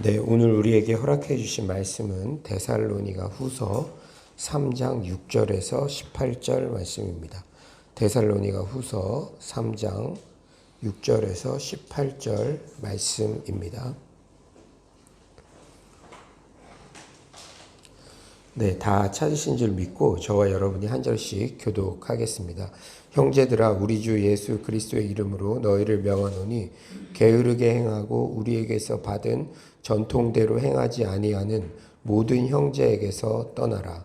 네, 오늘 우리에게 허락해 주신 말씀은 데살로니가 후서 3장 6절에서 18절 말씀입니다. 데살로니가 후서 3장 6절에서 18절 말씀입니다. 네, 다 찾으신 줄 믿고 저와 여러분이 한 절씩 교독하겠습니다. 형제들아, 우리 주 예수 그리스도의 이름으로 너희를 명하노니 게으르게 행하고 우리에게서 받은 전통대로 행하지 아니하는 모든 형제에게서 떠나라.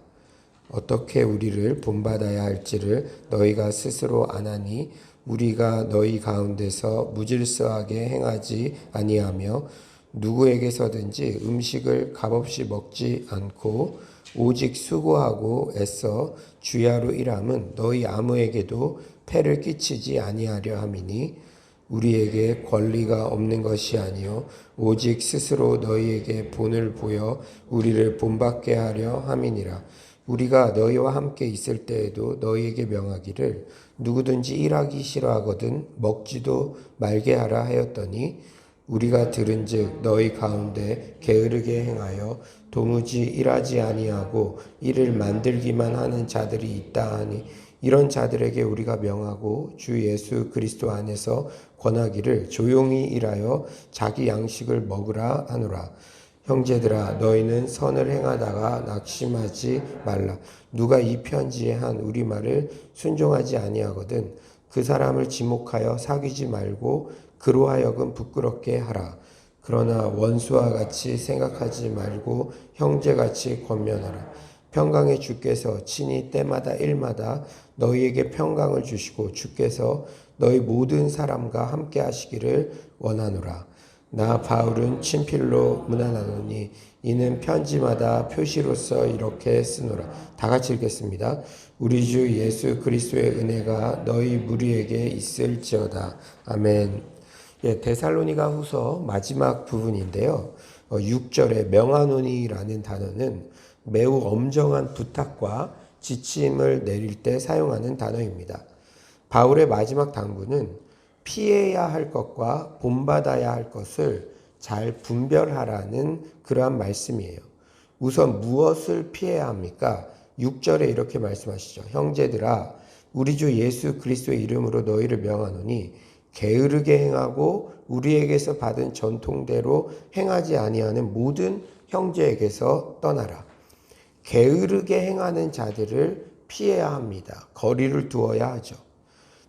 어떻게 우리를 본받아야 할지를 너희가 스스로 아나니 우리가 너희 가운데서 무질서하게 행하지 아니하며 누구에게서든지 음식을 값없이 먹지 않고 오직 수고하고 애써 주야로 일함은 너희 아무에게도 폐를 끼치지 아니하려 함이니 우리에게 권리가 없는 것이 아니요 오직 스스로 너희에게 본을 보여 우리를 본받게 하려 함이니라. 우리가 너희와 함께 있을 때에도 너희에게 명하기를 누구든지 일하기 싫어하거든 먹지도 말게 하라 하였더니 우리가 들은즉 너희 가운데 게으르게 행하여 도무지 일하지 아니하고 일을 만들기만 하는 자들이 있다 하니 이런 자들에게 우리가 명하고 주 예수 그리스도 안에서 권하기를 조용히 일하여 자기 양식을 먹으라 하노라. 형제들아, 너희는 선을 행하다가 낙심하지 말라. 누가 이 편지에 한 우리말을 순종하지 아니하거든 그 사람을 지목하여 사귀지 말고 그로 하여금 부끄럽게 하라. 그러나 원수와 같이 생각하지 말고 형제같이 권면하라. 평강의 주께서 친히 때마다 일마다 너희에게 평강을 주시고 주께서 너희 모든 사람과 함께 하시기를 원하노라. 나 바울은 친필로 문안하노니 이는 편지마다 표시로서 이렇게 쓰노라. 다 같이 읽겠습니다. 우리 주 예수 그리스도의 은혜가 너희 무리에게 있을지어다. 아멘. 예, 데살로니가 후서 마지막 부분인데요. 6절에 명하노니라는 단어는 매우 엄정한 부탁과 지침을 내릴 때 사용하는 단어입니다. 바울의 마지막 당부는 피해야 할 것과 본받아야 할 것을 잘 분별하라는 그러한 말씀이에요. 우선 무엇을 피해야 합니까? 6절에 이렇게 말씀하시죠. 형제들아, 우리 주 예수 그리스도의 이름으로 너희를 명하노니 게으르게 행하고 우리에게서 받은 전통대로 행하지 아니하는 모든 형제에게서 떠나라. 게으르게 행하는 자들을 피해야 합니다. 거리를 두어야 하죠.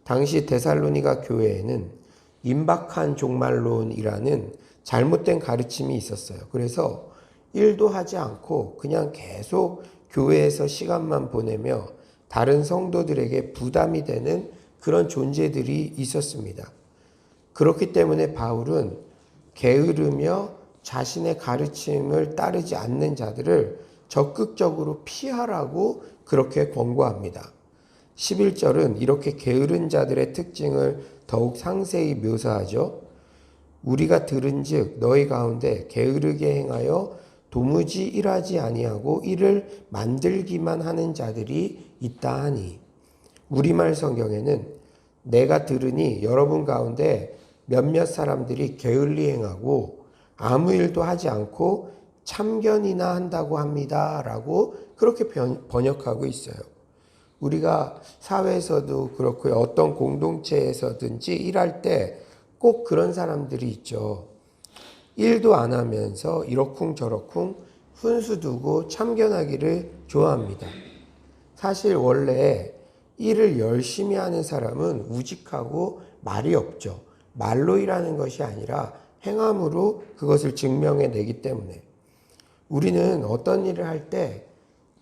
당시 데살로니가 교회에는 임박한 종말론이라는 잘못된 가르침이 있었어요. 그래서 일도 하지 않고 그냥 계속 교회에서 시간만 보내며 다른 성도들에게 부담이 되는 그런 존재들이 있었습니다. 그렇기 때문에 바울은 게으르며 자신의 가르침을 따르지 않는 자들을 적극적으로 피하라고 그렇게 권고합니다. 11절은 이렇게 게으른 자들의 특징을 더욱 상세히 묘사하죠. 우리가 들은즉 너희 가운데 게으르게 행하여 도무지 일하지 아니하고 일을 만들기만 하는 자들이 있다 하니 우리말 성경에는 내가 들으니 여러분 가운데 몇몇 사람들이 게을리 행하고 아무 일도 하지 않고 참견이나 한다고 합니다. 라고 그렇게 번역하고 있어요. 우리가 사회에서도 그렇고요. 어떤 공동체에서든지 일할 때 꼭 그런 사람들이 있죠. 일도 안 하면서 이러쿵저러쿵 훈수 두고 참견하기를 좋아합니다. 사실 원래 일을 열심히 하는 사람은 우직하고 말이 없죠. 말로 일하는 것이 아니라 행함으로 그것을 증명해내기 때문에 우리는 어떤 일을 할 때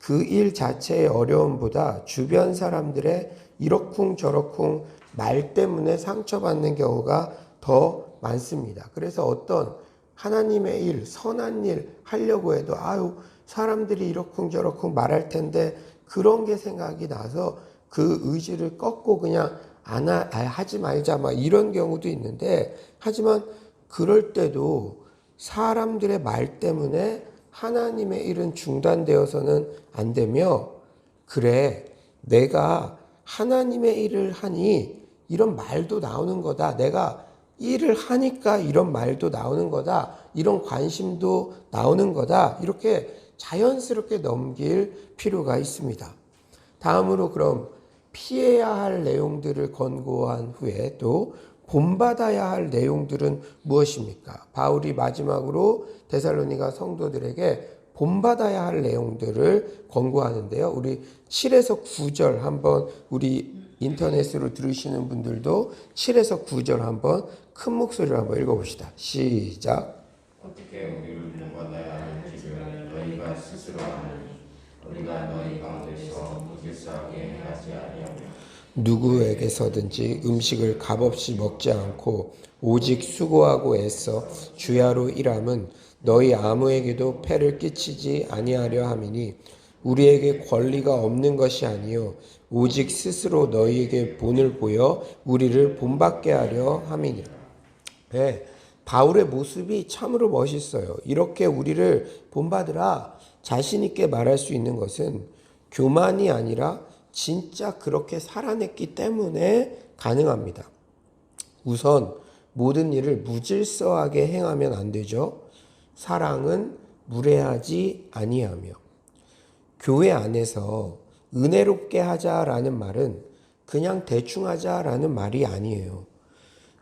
그 일 자체의 어려움보다 주변 사람들의 이러쿵저러쿵 말 때문에 상처받는 경우가 더 많습니다. 그래서 어떤 하나님의 일, 선한 일 하려고 해도 사람들이 이러쿵저러쿵 말할 텐데 그런 게 생각이 나서 그 의지를 꺾고 그냥 하지 말자 막 이런 경우도 있는데 하지만 그럴 때도 사람들의 말 때문에 하나님의 일은 중단되어서는 안 되며 그래 내가 하나님의 일을 하니 이런 말도 나오는 거다. 내가 일을 하니까 이런 말도 나오는 거다. 이런 관심도 나오는 거다. 이렇게 자연스럽게 넘길 필요가 있습니다. 다음으로 그럼 피해야 할 내용들을 권고한 후에 또 본받아야 할 내용들은 무엇입니까? 바울이 마지막으로 데살로니가 성도들에게 본받아야 할 내용들을 권고하는데요. 우리 7에서 9절 한번 우리 인터넷으로 들으시는 분들도 7에서 9절 한번 큰 목소리로 한번 읽어봅시다. 시작. 어떻게 우리를 본받아야 할지를 너희가 스스로 아느니 우리가 너희 가운데서 무질서하게 행하지 아니하며 누구에게서든지 음식을 값없이 먹지 않고 오직 수고하고 애써 주야로 일함은 너희 아무에게도 폐를 끼치지 아니하려 함이니 우리에게 권리가 없는 것이 아니요 오직 스스로 너희에게 본을 보여 우리를 본받게 하려 함이니라. 네, 바울의 모습이 참으로 멋있어요. 이렇게 우리를 본받으라 자신 있게 말할 수 있는 것은 교만이 아니라 진짜 그렇게 살아냈기 때문에 가능합니다. 우선 모든 일을 무질서하게 행하면 안 되죠. 사랑은 무례하지 아니하며. 교회 안에서 은혜롭게 하자라는 말은 그냥 대충 하자라는 말이 아니에요.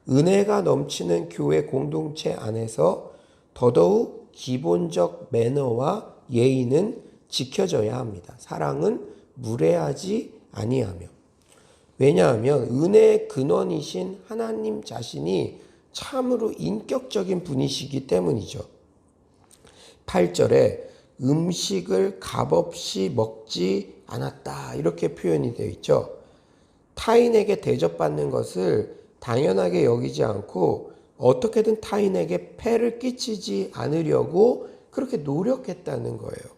은혜가 넘치는 교회 공동체 안에서 더더욱 기본적 매너와 예의는 지켜져야 합니다. 사랑은 무례하지 아니하며. 왜냐하면 은혜의 근원이신 하나님 자신이 참으로 인격적인 분이시기 때문이죠. 8절에 음식을 값없이 먹지 않았다 이렇게 표현이 되어 있죠. 타인에게 대접받는 것을 당연하게 여기지 않고 어떻게든 타인에게 폐를 끼치지 않으려고 그렇게 노력했다는 거예요.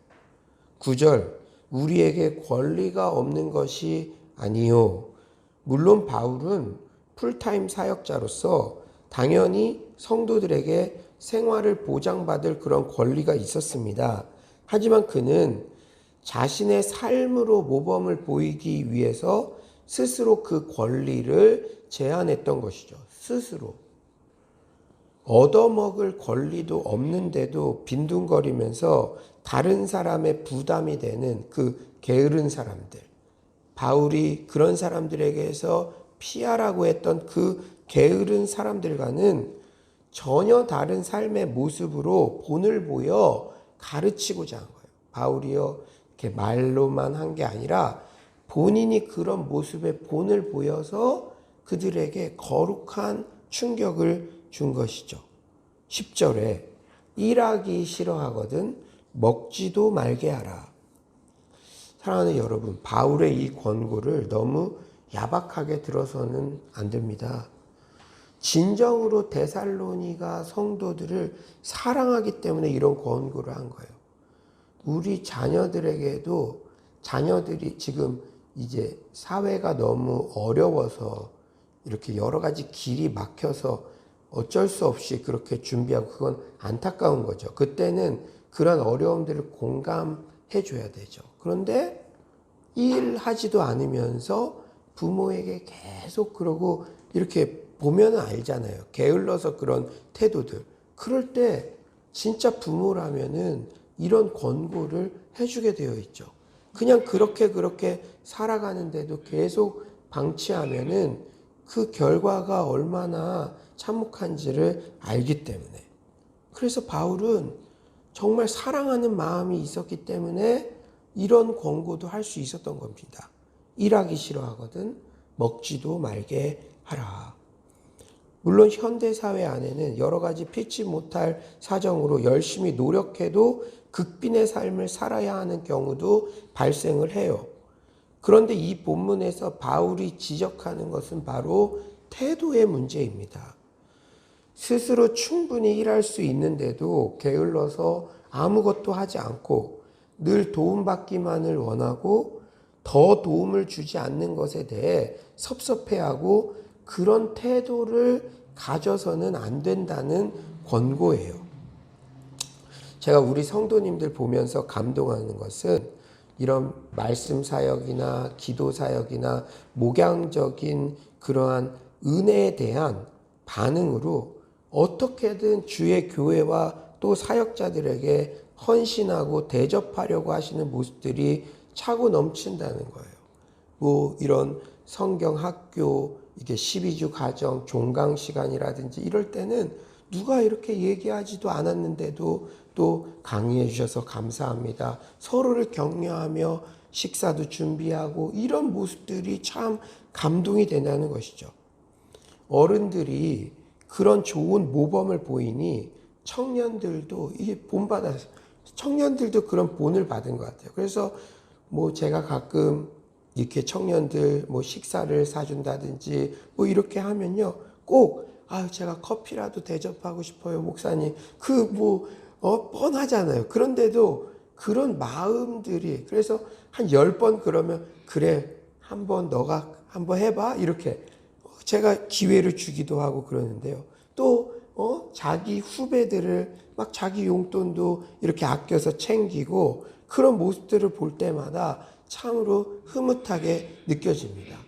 9절 우리에게 권리가 없는 것이 아니요. 물론 바울은 풀타임 사역자로서 당연히 성도들에게 생활을 보장받을 그런 권리가 있었습니다. 하지만 그는 자신의 삶으로 모범을 보이기 위해서 스스로 그 권리를 제한했던 것이죠. 스스로. 얻어먹을 권리도 없는데도 빈둥거리면서 다른 사람의 부담이 되는 그 게으른 사람들. 바울이 그런 사람들에게서 피하라고 했던 그 게으른 사람들과는 전혀 다른 삶의 모습으로 본을 보여 가르치고자 한 거예요. 바울이요, 이렇게 말로만 한 게 아니라 본인이 그런 모습의 본을 보여서 그들에게 거룩한 충격을 준 것이죠. 10절에 일하기 싫어하거든 먹지도 말게 하라. 사랑하는 여러분, 바울의 이 권고를 너무 야박하게 들어서는 안 됩니다. 진정으로 데살로니가 성도들을 사랑하기 때문에 이런 권고를 한 거예요. 우리 자녀들에게도 자녀들이 지금 이제 사회가 너무 어려워서 이렇게 여러 가지 길이 막혀서 어쩔 수 없이 그렇게 준비하고 그건 안타까운 거죠. 그때는 그런 어려움들을 공감해 줘야 되죠. 그런데 일하지도 않으면서 부모에게 계속 그러고 이렇게 보면 알잖아요. 게을러서 그런 태도들. 그럴 때 진짜 부모라면은 이런 권고를 해주게 되어 있죠. 그냥 그렇게 살아가는데도 계속 방치하면은 그 결과가 얼마나 참혹한지를 알기 때문에. 그래서 바울은 정말 사랑하는 마음이 있었기 때문에 이런 권고도 할 수 있었던 겁니다. 일하기 싫어하거든 먹지도 말게 하라. 물론 현대사회 안에는 여러 가지 피치 못할 사정으로 열심히 노력해도 극빈의 삶을 살아야 하는 경우도 발생을 해요. 그런데 이 본문에서 바울이 지적하는 것은 바로 태도의 문제입니다. 스스로 충분히 일할 수 있는데도 게을러서 아무것도 하지 않고 늘 도움받기만을 원하고 더 도움을 주지 않는 것에 대해 섭섭해하고 그런 태도를 가져서는 안 된다는 권고예요. 제가 우리 성도님들 보면서 감동하는 것은 이런 말씀 사역이나 기도 사역이나 목양적인 그러한 은혜에 대한 반응으로 어떻게든 주의 교회와 또 사역자들에게 헌신하고 대접하려고 하시는 모습들이 차고 넘친다는 거예요. 뭐 이런 성경 학교, 이게 12주 가정, 종강 시간이라든지 이럴 때는 누가 이렇게 얘기하지도 않았는데도 또 강의해 주셔서 감사합니다. 서로를 격려하며 식사도 준비하고 이런 모습들이 참 감동이 된다는 것이죠. 어른들이 그런 좋은 모범을 보이니 청년들도 이게 본받아서 청년들도 그런 본을 받은 것 같아요. 그래서 뭐 제가 가끔 이렇게 청년들 뭐 식사를 사준다든지 뭐 이렇게 하면요, 꼭 제가 커피라도 대접하고 싶어요, 목사님. 뻔하잖아요. 그런데도 그런 마음들이, 그래서 한 10번 그러면 그래, 한번 너가 한번 해봐, 이렇게 제가 기회를 주기도 하고 그러는데요. 또 자기 후배들을 막 자기 용돈도 이렇게 아껴서 챙기고 그런 모습들을 볼 때마다 참으로 흐뭇하게 느껴집니다.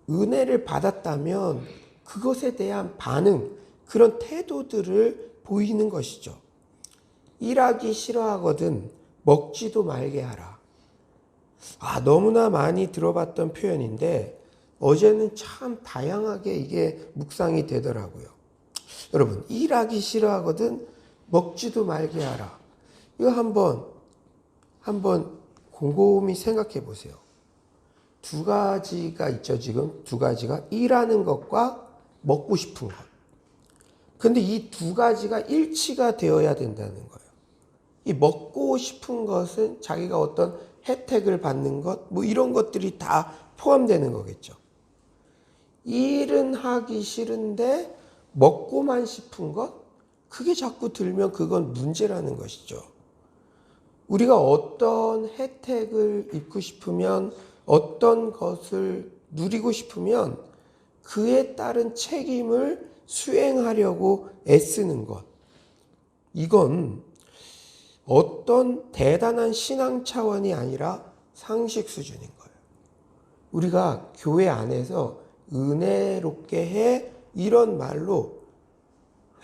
은혜를 받았다면 그것에 대한 반응, 그런 태도들을 보이는 것이죠. 일하기 싫어하거든 먹지도 말게 하라. 너무나 많이 들어봤던 표현인데 어제는 참 다양하게 이게 묵상이 되더라고요. 여러분, 일하기 싫어하거든 먹지도 말게 하라. 이거 한번 곰곰이 생각해 보세요. 두 가지가 있죠, 지금. 두 가지가 일하는 것과 먹고 싶은 것. 근데 이 두 가지가 일치가 되어야 된다는 거예요. 이 먹고 싶은 것은 자기가 어떤 혜택을 받는 것, 뭐 이런 것들이 다 포함되는 거겠죠. 일은 하기 싫은데 먹고만 싶은 것? 그게 자꾸 들면 그건 문제라는 것이죠. 우리가 어떤 혜택을 입고 싶으면, 어떤 것을 누리고 싶으면 그에 따른 책임을 수행하려고 애쓰는 것. 이건 어떤 대단한 신앙 차원이 아니라 상식 수준인 거예요. 우리가 교회 안에서 은혜롭게 해, 이런 말로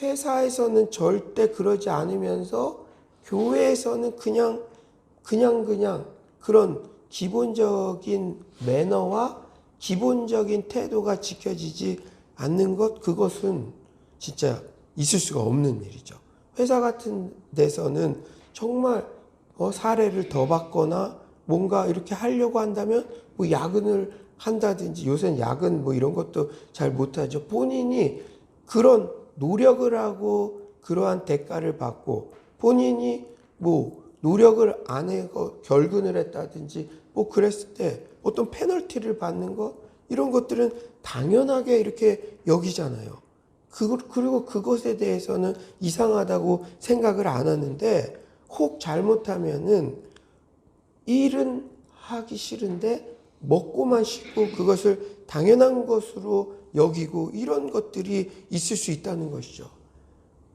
회사에서는 절대 그러지 않으면서 교회에서는 그냥 그런 기본적인 매너와 기본적인 태도가 지켜지지 않는 것, 그것은 진짜 있을 수가 없는 일이죠. 회사 같은 데서는 정말 사례를 더 받거나 뭔가 이렇게 하려고 한다면 뭐 야근을 한다든지, 요새는 야근 뭐 이런 것도 잘 못하죠. 본인이 그런 노력을 하고 그러한 대가를 받고, 본인이 뭐 노력을 안 하고 결근을 했다든지 뭐 그랬을 때 어떤 페널티를 받는 것, 이런 것들은 당연하게 이렇게 여기잖아요. 그리고 그것에 대해서는 이상하다고 생각을 안 하는데, 혹 잘못하면은 일은 하기 싫은데 먹고만 싶고 그것을 당연한 것으로 여기고, 이런 것들이 있을 수 있다는 것이죠.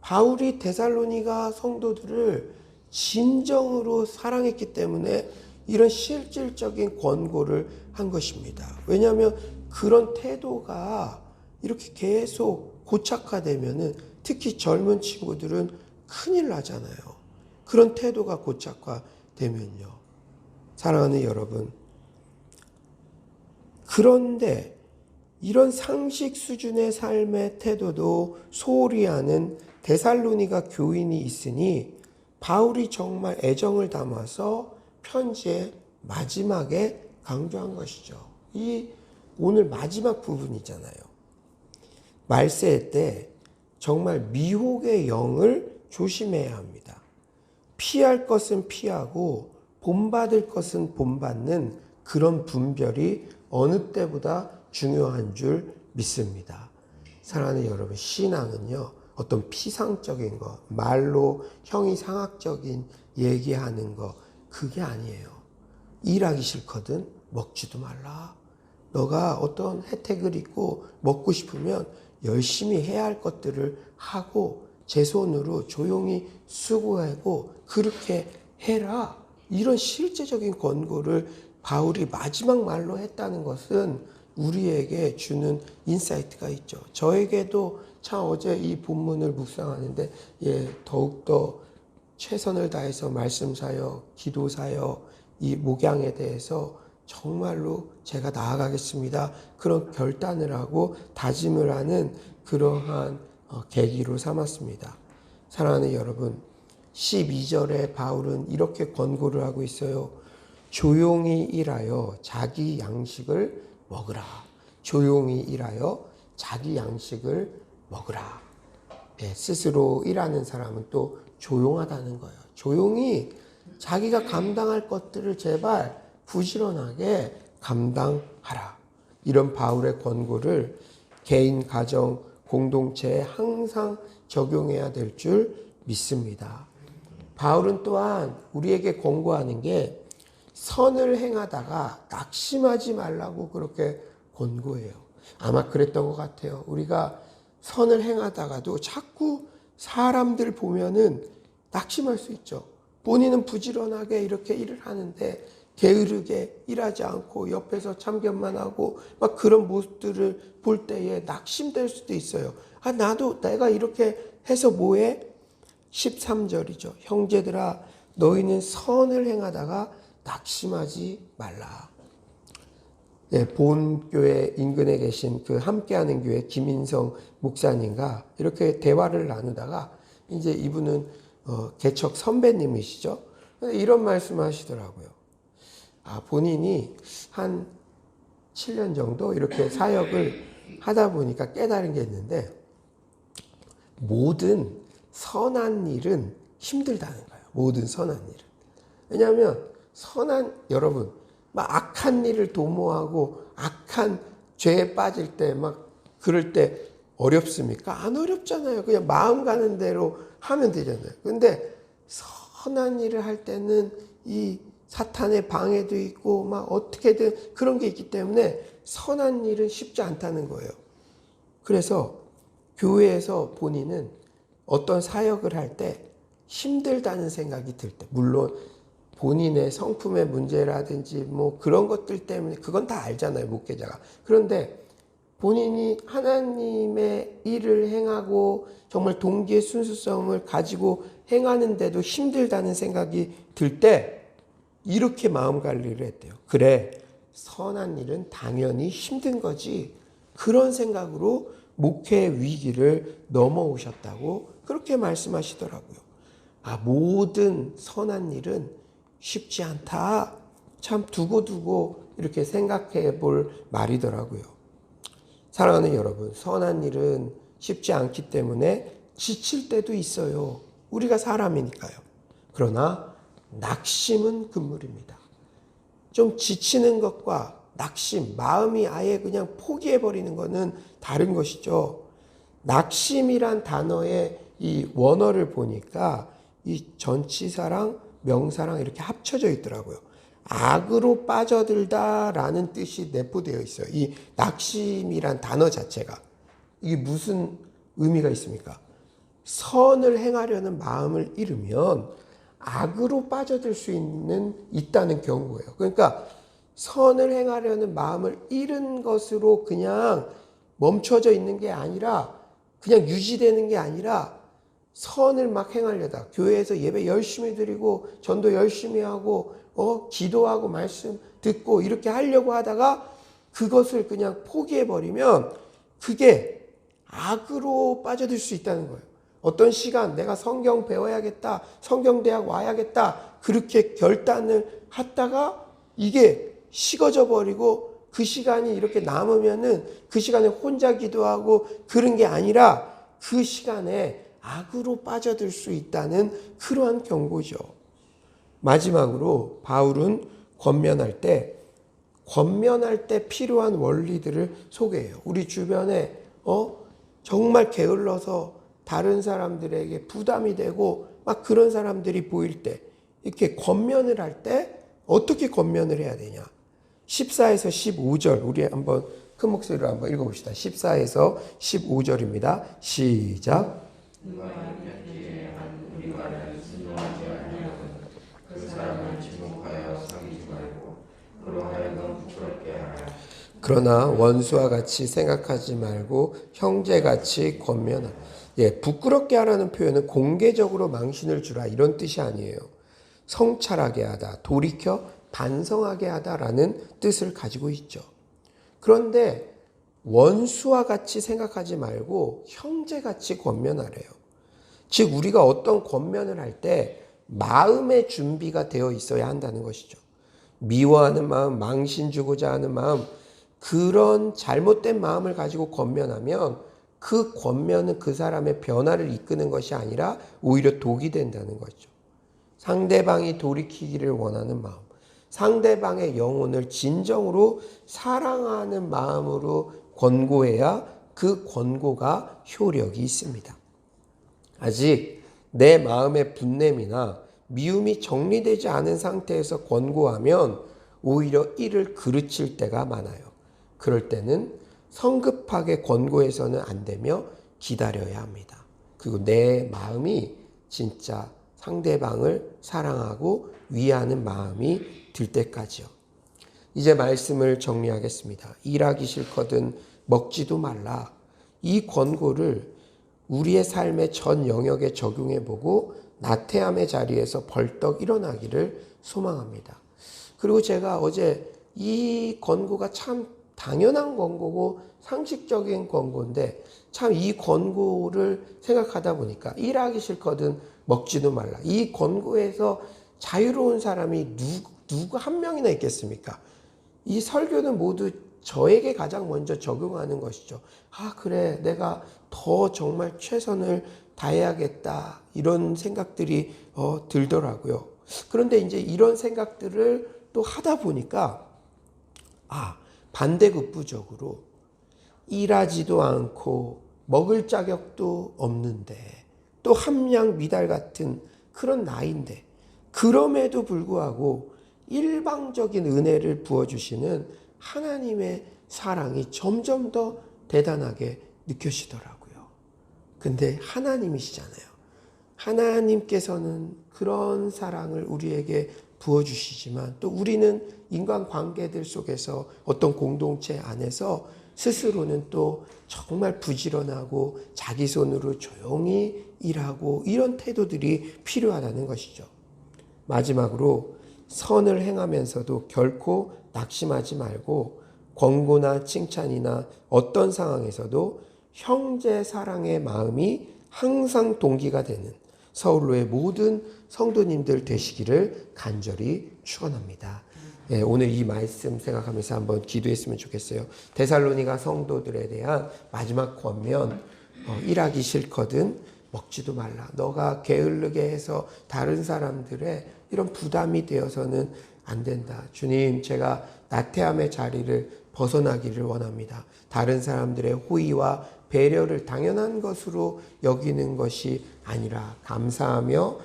바울이 데살로니가 성도들을 진정으로 사랑했기 때문에 이런 실질적인 권고를 한 것입니다. 왜냐하면 그런 태도가 이렇게 계속 고착화되면은, 특히 젊은 친구들은 큰일 나잖아요. 그런 태도가 고착화되면요. 사랑하는 여러분, 그런데 이런 상식 수준의 삶의 태도도 소홀히 하는 데살로니가 교인이 있으니 바울이 정말 애정을 담아서 편지의 마지막에 강조한 것이죠. 이 오늘 마지막 부분이잖아요. 말세 때 정말 미혹의 영을 조심해야 합니다. 피할 것은 피하고 본받을 것은 본받는 그런 분별이 어느 때보다 중요한 줄 믿습니다. 사랑하는 여러분, 신앙은요, 어떤 피상적인 것, 말로 형이상학적인 얘기하는 것, 그게 아니에요. 일하기 싫거든 먹지도 말라. 너가 어떤 혜택을 입고 먹고 싶으면 열심히 해야 할 것들을 하고 제 손으로 조용히 수고하고 그렇게 해라. 이런 실제적인 권고를 바울이 마지막 말로 했다는 것은 우리에게 주는 인사이트가 있죠. 저에게도 참 어제 이 본문을 묵상하는데 더욱더 최선을 다해서 말씀 사역, 기도 사역, 이 목양에 대해서 정말로 제가 나아가겠습니다. 그런 결단을 하고 다짐을 하는 그러한 계기로 삼았습니다. 사랑하는 여러분, 12절에 바울은 이렇게 권고를 하고 있어요. 조용히 일하여 자기 양식을 먹으라. 조용히 일하여 자기 양식을 먹으라. 스스로 일하는 사람은 또 조용하다는 거예요. 조용히 자기가 감당할 것들을 제발 부지런하게 감당하라. 이런 바울의 권고를 개인, 가정, 공동체에 항상 적용해야 될 줄 믿습니다. 바울은 또한 우리에게 권고하는 게 선을 행하다가 낙심하지 말라고 그렇게 권고해요. 아마 그랬던 것 같아요. 우리가 선을 행하다가도 자꾸 사람들 보면은 낙심할 수 있죠. 본인은 부지런하게 이렇게 일을 하는데 게으르게 일하지 않고 옆에서 참견만 하고 막 그런 모습들을 볼 때에 낙심될 수도 있어요. 나도 내가 이렇게 해서 뭐해? 13절이죠. 형제들아 너희는 선을 행하다가 낙심하지 말라. 본교회 인근에 계신 그 함께하는 교회 김인성 목사님과 이렇게 대화를 나누다가 이제 이분은 개척 선배님이시죠. 이런 말씀을 하시더라고요. 본인이 한 7년 정도 이렇게 사역을 하다 보니까 깨달은 게 있는데 모든 선한 일은 힘들다는 거예요. 모든 선한 일은. 왜냐하면 여러분 막 악한 일을 도모하고 악한 죄에 빠질 때 막 그럴 때 어렵습니까? 안 어렵잖아요. 그냥 마음 가는 대로 하면 되잖아요. 근데 선한 일을 할 때는 이 사탄의 방해도 있고 막 어떻게든 그런 게 있기 때문에 선한 일은 쉽지 않다는 거예요. 그래서 교회에서 본인은 어떤 사역을 할 때 힘들다는 생각이 들 때, 물론 본인의 성품의 문제라든지 뭐 그런 것들 때문에 그건 다 알잖아요, 목회자가. 그런데 본인이 하나님의 일을 행하고 정말 동기의 순수성을 가지고 행하는데도 힘들다는 생각이 들 때 이렇게 마음 관리를 했대요. 그래, 선한 일은 당연히 힘든 거지. 그런 생각으로 목회 위기를 넘어오셨다고 그렇게 말씀하시더라고요. 모든 선한 일은 쉽지 않다. 참 두고두고 이렇게 생각해 볼 말이더라고요. 사랑하는 여러분, 선한 일은 쉽지 않기 때문에 지칠 때도 있어요. 우리가 사람이니까요. 그러나 낙심은 금물입니다. 좀 지치는 것과 낙심, 마음이 아예 그냥 포기해버리는 것은 다른 것이죠. 낙심이란 단어의 이 원어를 보니까 이 전치사랑 명사랑 이렇게 합쳐져 있더라고요. 악으로 빠져들다라는 뜻이 내포되어 있어요. 이 낙심이란 단어 자체가. 이게 무슨 의미가 있습니까? 선을 행하려는 마음을 잃으면 악으로 빠져들 수 있다는 경고예요. 그러니까 선을 행하려는 마음을 잃은 것으로 그냥 멈춰져 있는 게 아니라 그냥 유지되는 게 아니라 선을 막 행하려다 교회에서 예배 열심히 드리고 전도 열심히 하고 기도하고 말씀 듣고 이렇게 하려고 하다가 그것을 그냥 포기해버리면 그게 악으로 빠져들 수 있다는 거예요. 어떤 시간 내가 성경 배워야겠다, 성경대학 와야겠다 그렇게 결단을 하다가 이게 식어져 버리고 그 시간이 이렇게 남으면은 그 시간에 혼자 기도하고 그런 게 아니라 그 시간에 악으로 빠져들 수 있다는 그러한 경고죠. 마지막으로 바울은 권면할 때 필요한 원리들을 소개해요. 우리 주변에 정말 게을러서 다른 사람들에게 부담이 되고 막 그런 사람들이 보일 때 이렇게 권면을 할 때 어떻게 권면을 해야 되냐. 14에서 15절 우리 한번 큰 목소리로 한번 읽어봅시다. 14에서 15절입니다. 시작. 누가 편지에 한 우리 말을 순종하지 아니하면 그 사람을 지목하여 사귀지 말고 그로 하여금 부끄럽게 하라. 그러나 원수와 같이 생각하지 말고 형제같이 권면하라. 부끄럽게 하라는 표현은 공개적으로 망신을 주라 이런 뜻이 아니에요. 성찰하게 하다, 돌이켜 반성하게 하다라는 뜻을 가지고 있죠. 그런데 원수와 같이 생각하지 말고 형제같이 권면하래요. 즉 우리가 어떤 권면을 할 때 마음의 준비가 되어 있어야 한다는 것이죠. 미워하는 마음, 망신 주고자 하는 마음, 그런 잘못된 마음을 가지고 권면하면 그 권면은 그 사람의 변화를 이끄는 것이 아니라 오히려 독이 된다는 거죠. 상대방이 돌이키기를 원하는 마음, 상대방의 영혼을 진정으로 사랑하는 마음으로 권고해야 그 권고가 효력이 있습니다. 아직 내 마음의 분냄이나 미움이 정리되지 않은 상태에서 권고하면 오히려 이를 그르칠 때가 많아요. 그럴 때는 성급하게 권고해서는 안 되며 기다려야 합니다. 그리고 내 마음이 진짜 상대방을 사랑하고 위하는 마음이 들 때까지요. 이제 말씀을 정리하겠습니다. 일하기 싫거든 먹지도 말라. 이 권고를 우리의 삶의 전 영역에 적용해보고 나태함의 자리에서 벌떡 일어나기를 소망합니다. 그리고 제가 어제 이 권고가 참 당연한 권고고 상식적인 권고인데 참 이 권고를 생각하다 보니까 일하기 싫거든 먹지도 말라. 이 권고에서 자유로운 사람이 누구 한 명이나 있겠습니까? 이 설교는 모두 저에게 가장 먼저 적용하는 것이죠. 아, 그래. 내가 더 정말 최선을 다해야겠다. 이런 생각들이 들더라고요. 그런데 이제 이런 생각들을 또 하다 보니까 반대급부적으로 일하지도 않고 먹을 자격도 없는데 또 함량 미달 같은 그런 나이인데 그럼에도 불구하고 일방적인 은혜를 부어주시는 하나님의 사랑이 점점 더 대단하게 느껴지더라고요. 근데 하나님이시잖아요. 하나님께서는 그런 사랑을 우리에게 부어주시지만 또 우리는 인간관계들 속에서 어떤 공동체 안에서 스스로는 또 정말 부지런하고 자기 손으로 조용히 일하고 이런 태도들이 필요하다는 것이죠. 마지막으로 선을 행하면서도 결코 낙심하지 말고 권고나 칭찬이나 어떤 상황에서도 형제 사랑의 마음이 항상 동기가 되는 서울로의 모든 성도님들 되시기를 간절히 축원합니다. 오늘 이 말씀 생각하면서 한번 기도했으면 좋겠어요. 데살로니가 성도들에 대한 마지막 권면, 일하기 싫거든 먹지도 말라. 너가 게으르게 해서 다른 사람들의 이런 부담이 되어서는 안 된다. 주님, 제가 나태함의 자리를 벗어나기를 원합니다. 다른 사람들의 호의와 배려를 당연한 것으로 여기는 것이 아니라 감사하며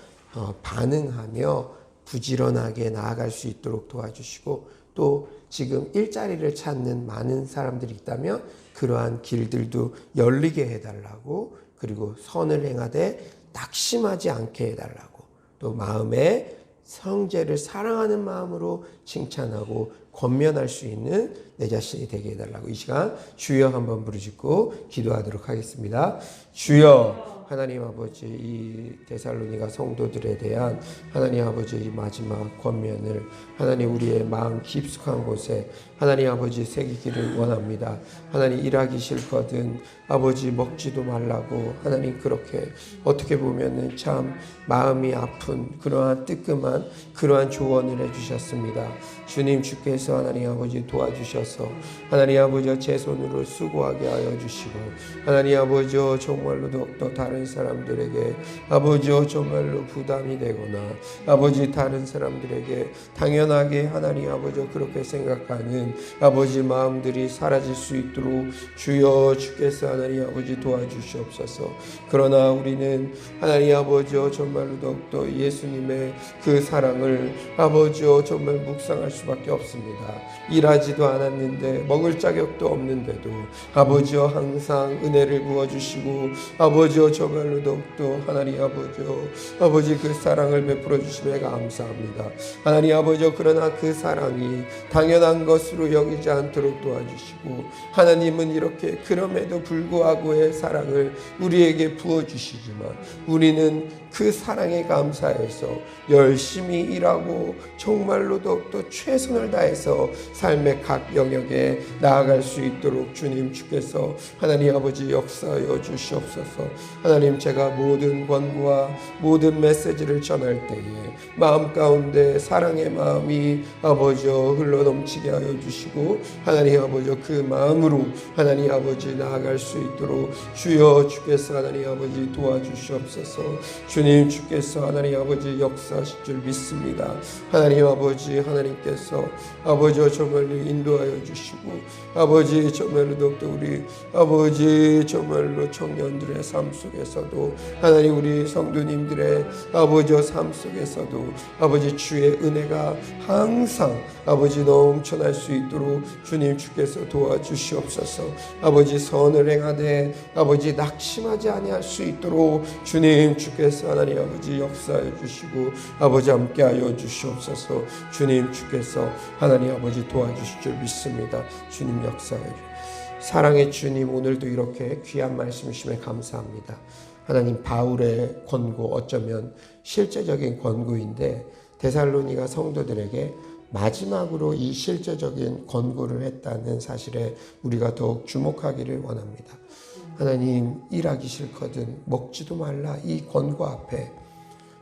반응하며 부지런하게 나아갈 수 있도록 도와주시고 또 지금 일자리를 찾는 많은 사람들이 있다면 그러한 길들도 열리게 해달라고 그리고 선을 행하되 낙심하지 않게 해달라고 또 마음에 형제를 사랑하는 마음으로 칭찬하고 권면할 수 있는 내 자신이 되게 해달라고 이 시간 주여 한번 부르짖고 기도하도록 하겠습니다. 주여 하나님 아버지 이 데살로니가 성도들에 대한 하나님 아버지 이 마지막 권면을 하나님 우리의 마음 깊숙한 곳에 하나님 아버지 새기기를 원합니다. 하나님 일하기 싫거든 아버지 먹지도 말라고 하나님 그렇게 어떻게 보면은 참 마음이 아픈 그러한 뜨끔한 그러한 조언을 해주셨습니다. 주님 주께서 하나님 아버지 도와주셔서 하나님 아버지 제 손으로 수고하게 하여 주시고 하나님 아버지 정말로 더욱더 다른 사람들에게 아버지 정말로 부담이 되거나 아버지 다른 사람들에게 당연하게 하나님 아버지 그렇게 생각하는 아버지 마음들이 사라질 수 있도록 주여 주께서 하나님 아버지 도와주시옵소서. 그러나 우리는 하나님 아버지 정말로 더욱더 예수님의 그 사랑을 아버지 정말 묵상할 수밖에 없습니다. 일하지도 않았는데 먹을 자격도 없는데도 아버지 항상 은혜를 부어주시고 아버지 정말로 더욱더 하나님 아버지 그 사랑을 베풀어 주심에 감사합니다. 하나님 아버지 그러나 그 사랑이 당연한 것으로 여기지 않도록 도와주시고 하나님은 이렇게 그럼에도 불구하고의 사랑을 우리에게 부어주시지만 우리는 그 사랑에 감사해서 열심히 일하고 정말로 더욱더 최선을 다해서 삶의 각 영역에 나아갈 수 있도록 주께서 하나님 아버지 역사하여 주시옵소서. 하나님 제가 모든 권고와 모든 메시지를 전할 때에 마음 가운데 사랑의 마음이 아버지 흘러넘치게 하여 주시고 하나님 아버지 그 마음으로 하나님 아버지 나아갈 수 있도록 주께서 하나님 아버지 도와주시옵소서. 주께서 하나님 아버지 역사하실 줄 믿습니다. 하나님 아버지 하나님께서 아버지 정말로 인도하여 주시고 아버지 정말로 더욱더 우리 아버지 정말로 청년들의 삶 속에서도 하나님 우리 성도님들의 아버지 삶 속에서도 아버지 주의 은혜가 항상 아버지 넘쳐날 수 있도록 주께서 도와주시옵소서. 아버지 선을 행하되 아버지 낙심하지 아니할 수 있도록 주께서 하나님 아버지 역사해 주시고 아버지 함께하여 주시옵소서. 주께서 하나님 아버지 도와주실 줄 믿습니다. 주님 역사해 주시옵소서. 사랑의 주님 오늘도 이렇게 귀한 말씀이심에 감사합니다. 하나님 바울의 권고 어쩌면 실제적인 권고인데 데살로니가 성도들에게 마지막으로 이 실제적인 권고를 했다는 사실에 우리가 더욱 주목하기를 원합니다. 하나님 일하기 싫거든 먹지도 말라 이 권고 앞에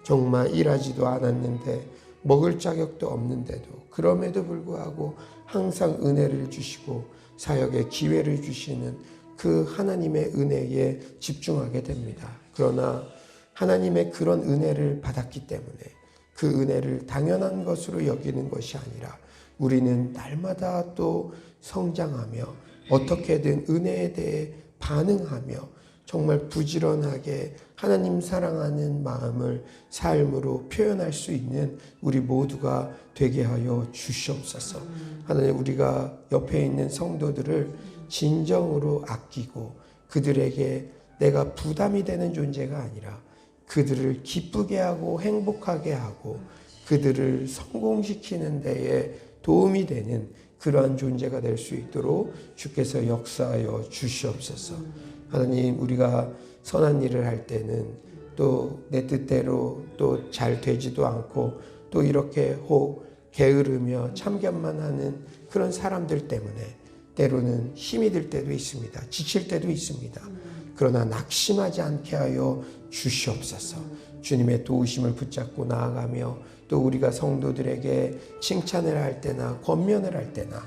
정말 일하지도 않았는데 먹을 자격도 없는데도 그럼에도 불구하고 항상 은혜를 주시고 사역의 기회를 주시는 그 하나님의 은혜에 집중하게 됩니다. 그러나 하나님의 그런 은혜를 받았기 때문에 그 은혜를 당연한 것으로 여기는 것이 아니라 우리는 날마다 또 성장하며 어떻게든 은혜에 대해 반응하며 정말 부지런하게 하나님 사랑하는 마음을 삶으로 표현할 수 있는 우리 모두가 되게 하여 주시옵소서. 하나님 우리가 옆에 있는 성도들을 진정으로 아끼고 그들에게 내가 부담이 되는 존재가 아니라 그들을 기쁘게 하고 행복하게 하고 그들을 성공시키는 데에 도움이 되는 그러한 존재가 될 수 있도록 주께서 역사하여 주시옵소서. 하나님 우리가 선한 일을 할 때는 또 내 뜻대로 또 잘 되지도 않고 또 이렇게 혹 게으르며 참견만 하는 그런 사람들 때문에 때로는 힘이 들 때도 있습니다. 지칠 때도 있습니다. 그러나 낙심하지 않게 하여 주시옵소서. 주님의 도우심을 붙잡고 나아가며 또 우리가 성도들에게 칭찬을 할 때나 권면을 할 때나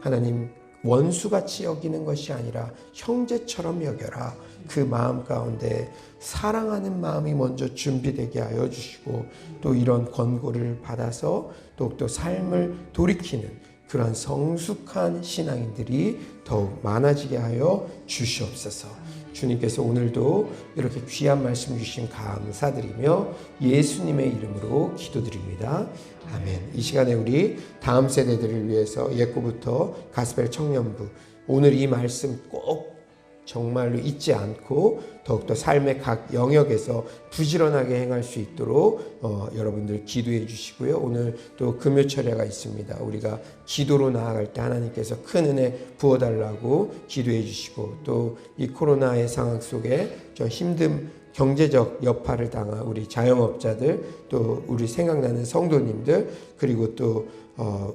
하나님 원수같이 여기는 것이 아니라 형제처럼 여겨라. 그 마음 가운데 사랑하는 마음이 먼저 준비되게 하여 주시고 또 이런 권고를 받아서 또 삶을 돌이키는 그러한 성숙한 신앙인들이 더욱 많아지게 하여 주시옵소서. 주님께서 오늘도 이렇게 귀한 말씀 주신 감사드리며 예수님의 이름으로 기도드립니다. 아멘. 이 시간에 우리 다음 세대들을 위해서 예고부터 가스펠 청년부 오늘 이 말씀 꼭 정말로 잊지 않고 더욱더 삶의 각 영역에서 부지런하게 행할 수 있도록 여러분들 기도해 주시고요. 오늘 또 금요철야가 있습니다. 우리가 기도로 나아갈 때 하나님께서 큰 은혜 부어달라고 기도해 주시고 또 이 코로나의 상황 속에 저 힘든 경제적 여파를 당한 우리 자영업자들 또 우리 생각나는 성도님들 그리고 또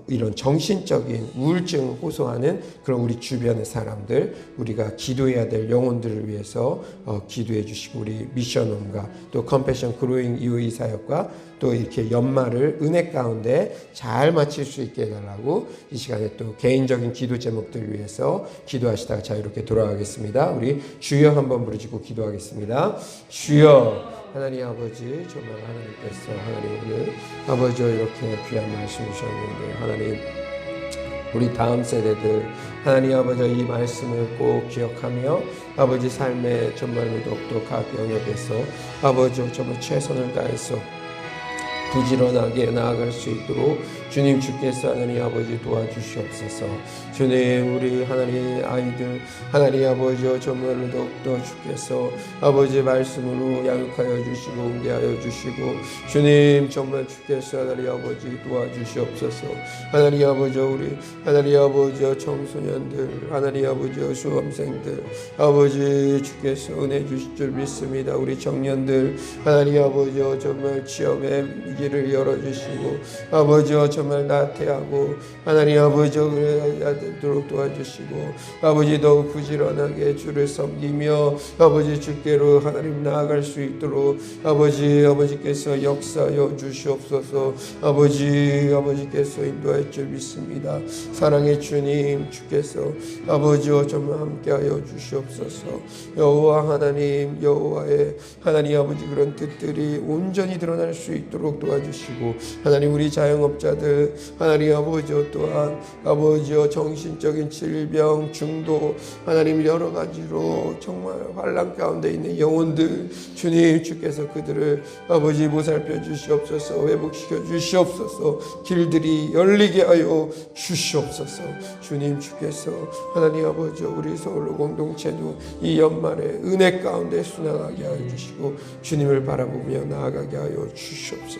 이런 정신적인 우울증 호소하는 그런 우리 주변의 사람들 우리가 기도해야 될 영혼들을 위해서 기도해 주시고 우리 미션홈과 또 컴패션 그로잉 EOE 사역과 또 이렇게 연말을 은혜 가운데 잘 마칠 수 있게 해달라고 이 시간에 또 개인적인 기도 제목들 위해서 기도하시다가 자유롭게 돌아가겠습니다. 우리 주여 한번 부르짖고 기도하겠습니다. 주여 하나님 아버지 정말 하나님께서 하나님 오늘 아버지 이렇게 귀한 말씀 주셨는데 하나님 우리 다음 세대들 하나님 아버지 이 말씀을 꼭 기억하며 아버지 삶의 정말로 더욱더 각 영역에서 아버지 정말 최선을 다해서 부지런하게 나아갈 수 있도록 주님 주께서 하나님 아버지 도와주시옵소서. 주님 우리 하나님 아이들 하나님 아버지 정말 더욱더 주께서 아버지 말씀으로 양육하여 주시고 응대하여 주시고 주님 정말 주께서 하나님 아버지 도와주시옵소서. 하나님 아버지 우리 하나님 아버지 청소년들 하나님 아버지 수험생들 아버지 주께서 은혜 주실 줄 믿습니다. 우리 청년들 하나님 아버지 정말 취업의 길을 열어주시고 아버지 정말 나태하고 하나님 아버지 되도록 도와주시고 아버지 더욱 부지런하게 주를 섬기며 아버지 주께로 하나님 나아갈 수 있도록 아버지께서 역사하여 주시옵소서. 아버지께서 인도할 줄 믿습니다. 사랑의 주님 주께서 아버지와 정말 함께하여 주시옵소서. 여호와 하나님 여호와의 하나님 아버지 그런 뜻들이 온전히 드러날 수 있도록 도와주시고 하나님 우리 자영업자들 하나님 아버지 또한 아버지여 정신적인 질병 중독 하나님 여러 가지로 정말 환난 가운데 있는 영혼들 주님 주께서 그들을 아버지 보살펴 주시옵소서. 회복시켜 주시옵소서. 길들이 열리게 하여 주시옵소서. 주님 주께서 하나님 아버지 우리 서울 공동체도 이 연말에 은혜 가운데 순항하게 하여 주시고 주님을 바라보며 나아가게 하여 주시옵소서.